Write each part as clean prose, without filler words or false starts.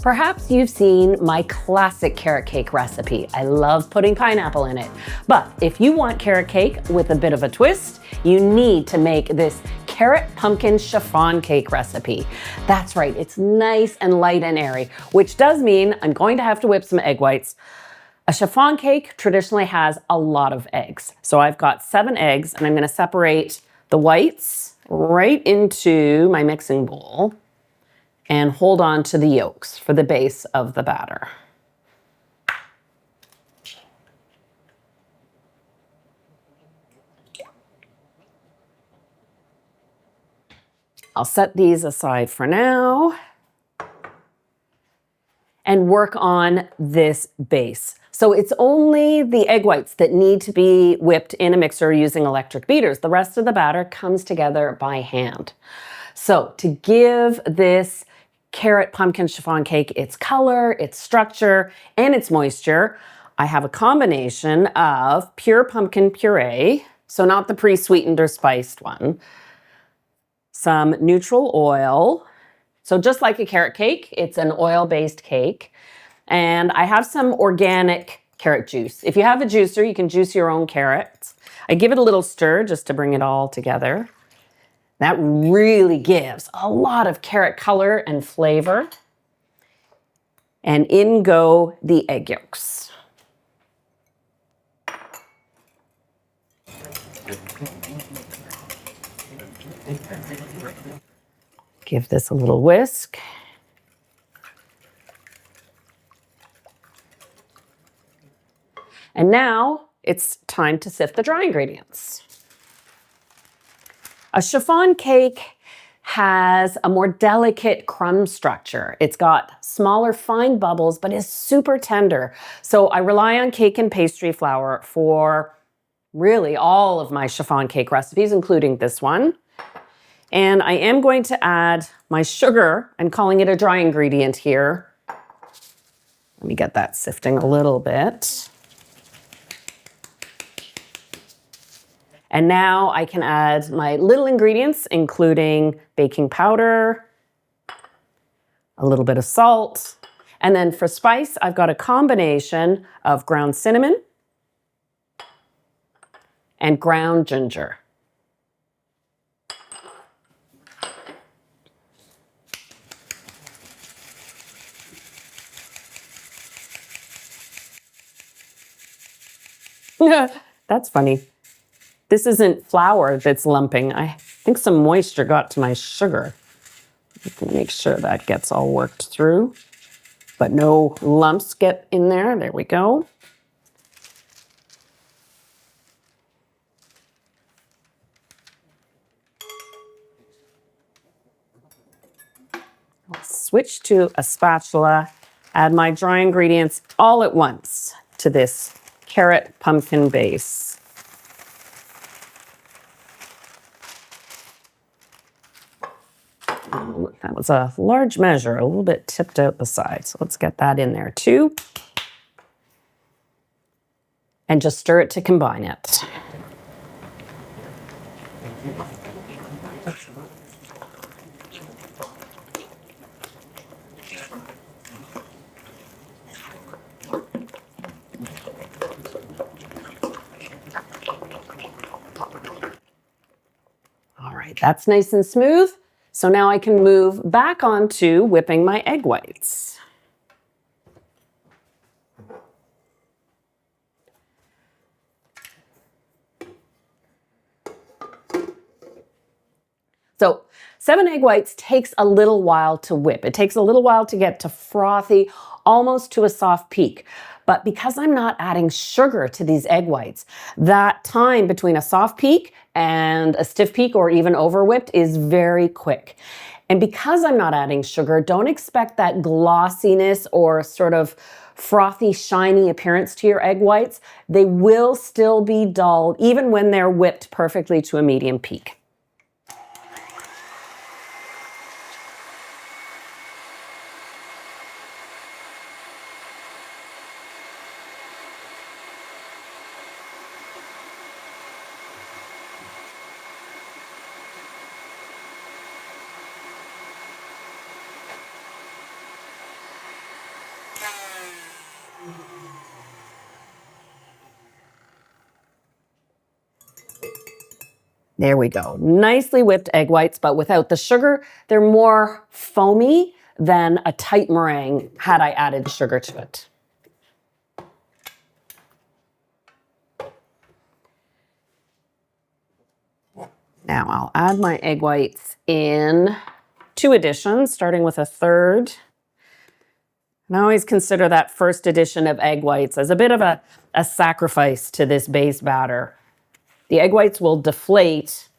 Perhaps you've seen my classic carrot cake recipe. I love putting pineapple in it. But if you want carrot cake with a bit of a twist, you need to make this carrot pumpkin chiffon cake recipe. That's right, it's nice and light and airy, which does mean I'm going to have to whip some egg whites. A chiffon cake traditionally has a lot of eggs. So I've got 7 eggs and I'm gonna separate the whites right into my mixing bowl and hold on to the yolks for the base of the batter. I'll set these aside for now and work on this base. So it's only the egg whites that need to be whipped in a mixer using electric beaters. The rest of the batter comes together by hand. So to give this carrot pumpkin chiffon cake its color, its structure, and its moisture, I have a combination of pure pumpkin puree, so not the pre-sweetened or spiced one, some neutral oil, so just like a carrot cake, it's an oil-based cake, and I have some organic carrot juice. If you have a juicer, you can juice your own carrots. I give it a little stir just to bring it all together. That really gives a lot of carrot color and flavor. And in go the egg yolks. Give this a little whisk. And now it's time to sift the dry ingredients. A chiffon cake has a more delicate crumb structure. It's got smaller fine bubbles, but is super tender. So I rely on cake and pastry flour for really all of my chiffon cake recipes, including this one. And I am going to add my sugar. I'm calling it a dry ingredient here. Let me get that sifting a little bit. And now I can add my little ingredients, including baking powder, a little bit of salt, and then for spice, I've got a combination of ground cinnamon and ground ginger. That's funny. This isn't flour that's lumping. I think some moisture got to my sugar. I'm gonna make sure that gets all worked through, but no lumps get in there. There we go. I'll switch to a spatula, add my dry ingredients all at once to this carrot pumpkin base. That was a large measure, a little bit tipped out the side. So let's get that in there too. And just stir it to combine it. All right, that's nice and smooth. So now I can move back onto whipping my egg whites. So 7 egg whites takes a little while to whip. It takes a little while to get to frothy, almost to a soft peak. But because I'm not adding sugar to these egg whites, that time between a soft peak and a stiff peak or even over whipped is very quick. And because I'm not adding sugar, don't expect that glossiness or sort of frothy, shiny appearance to your egg whites. They will still be dull even when they're whipped perfectly to a medium peak. There we go. Nicely whipped egg whites, but without the sugar. They're more foamy than a tight meringue had I added sugar to it. Now I'll add my egg whites in 2 additions, starting with a third. And I always consider that first addition of egg whites as a bit of a sacrifice to this base batter. The egg whites will deflate,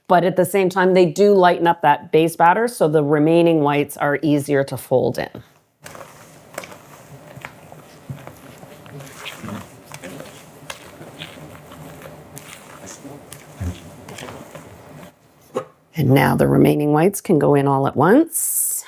but at the same time, they do lighten up that base batter, so the remaining whites are easier to fold in. And now the remaining whites can go in all at once.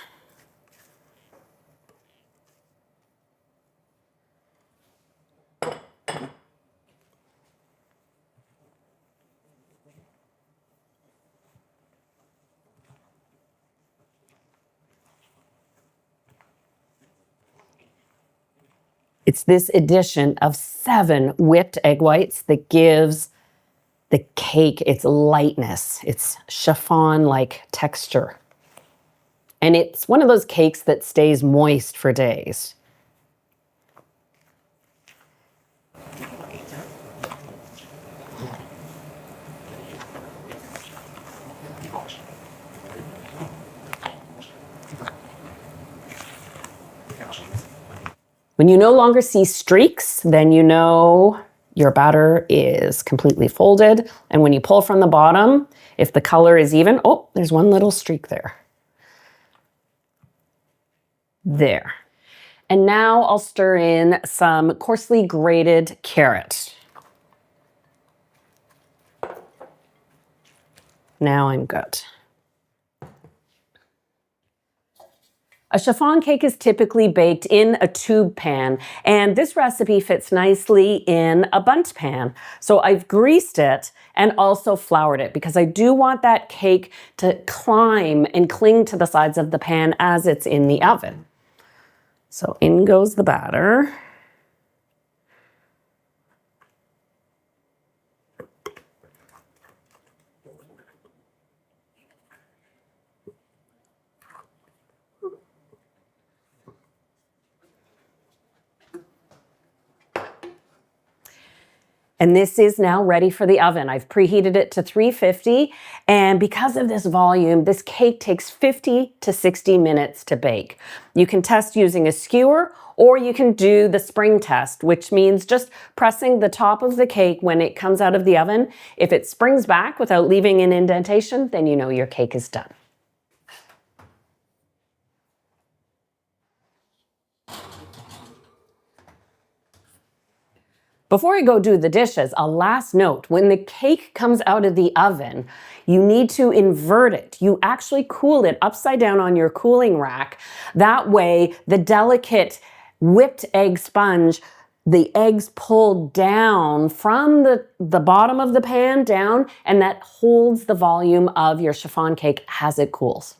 It's this addition of 7 whipped egg whites that gives the cake its lightness, its chiffon-like texture. And it's one of those cakes that stays moist for days. When you no longer see streaks, then you know your batter is completely folded. And when you pull from the bottom, if the color is even, oh, there's one little streak there. There. And now I'll stir in some coarsely grated carrot. Now I'm good. A chiffon cake is typically baked in a tube pan, and this recipe fits nicely in a bundt pan. So I've greased it and also floured it because I do want that cake to climb and cling to the sides of the pan as it's in the oven. So in goes the batter. And this is now ready for the oven. I've preheated it to 350, and because of this volume, this cake takes 50 to 60 minutes to bake. You can test using a skewer, or you can do the spring test, which means just pressing the top of the cake when it comes out of the oven. If it springs back without leaving an indentation, then you know your cake is done. Before I go do the dishes, a last note. When the cake comes out of the oven, you need to invert it. You actually cool it upside down on your cooling rack. That way, the delicate whipped egg sponge, the eggs pull down from the bottom of the pan down, and that holds the volume of your chiffon cake as it cools.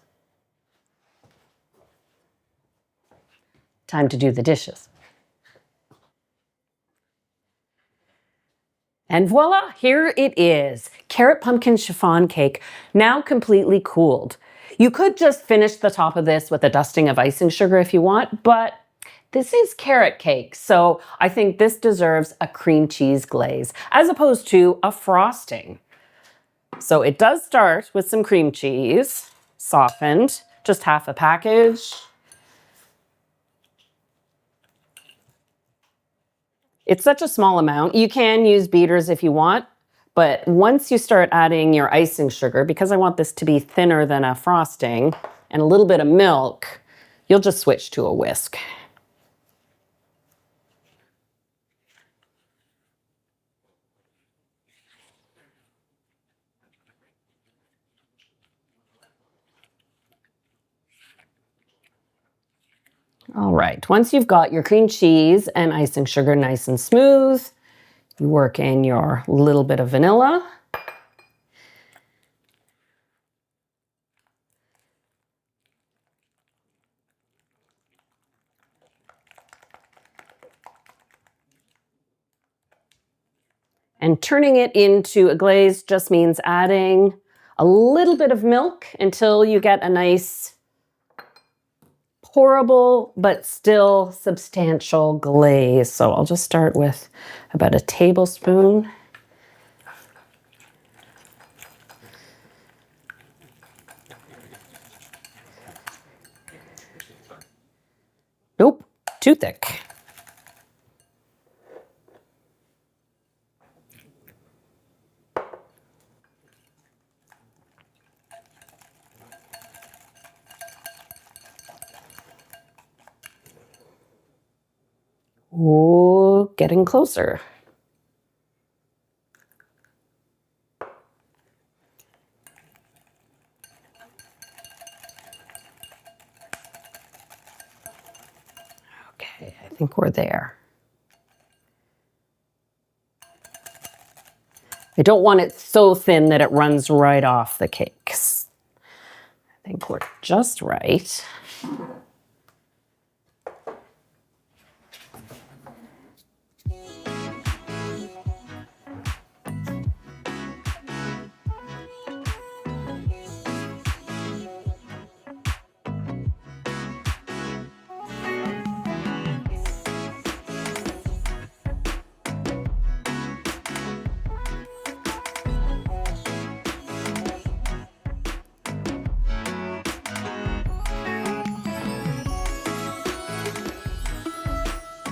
Time to do the dishes. And voila, here it is. Carrot pumpkin chiffon cake, now completely cooled. You could just finish the top of this with a dusting of icing sugar if you want, but this is carrot cake, so I think this deserves a cream cheese glaze as opposed to a frosting. So it does start with some cream cheese, softened, just half a package. It's such a small amount. You can use beaters if you want, but once you start adding your icing sugar, because I want this to be thinner than a frosting, and a little bit of milk, you'll just switch to a whisk. All right, once you've got your cream cheese and icing sugar nice and smooth, you work in your little bit of vanilla. And turning it into a glaze just means adding a little bit of milk until you get a nice pourable but still substantial glaze. So I'll just start with about a tablespoon. Nope, too thick. Oh, getting closer. Okay, I think we're there. I don't want it so thin that it runs right off the cakes. I think we're just right.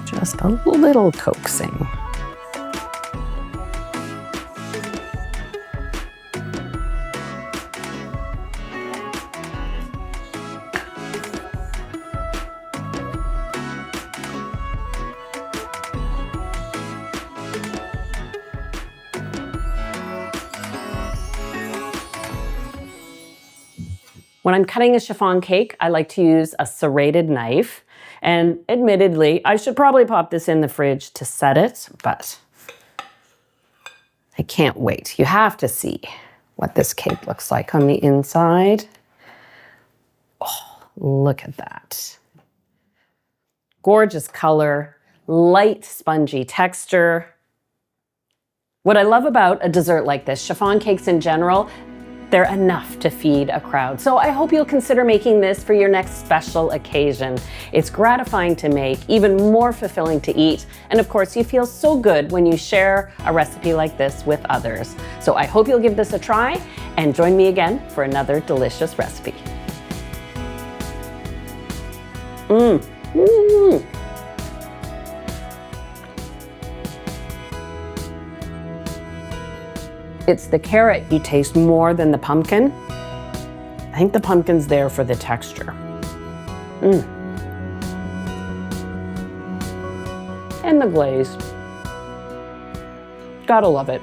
Just a little coaxing. When I'm cutting a chiffon cake, I like to use a serrated knife. And admittedly, I should probably pop this in the fridge to set it, but I can't wait. You have to see what this cake looks like on the inside. Oh, look at that. Gorgeous color, light, spongy texture. What I love about a dessert like this, chiffon cakes in general, they're enough to feed a crowd. So I hope you'll consider making this for your next special occasion. It's gratifying to make, even more fulfilling to eat. And of course, you feel so good when you share a recipe like this with others. So I hope you'll give this a try and join me again for another delicious recipe. It's the carrot you taste more than the pumpkin. I think the pumpkin's there for the texture. And the glaze. Gotta love it.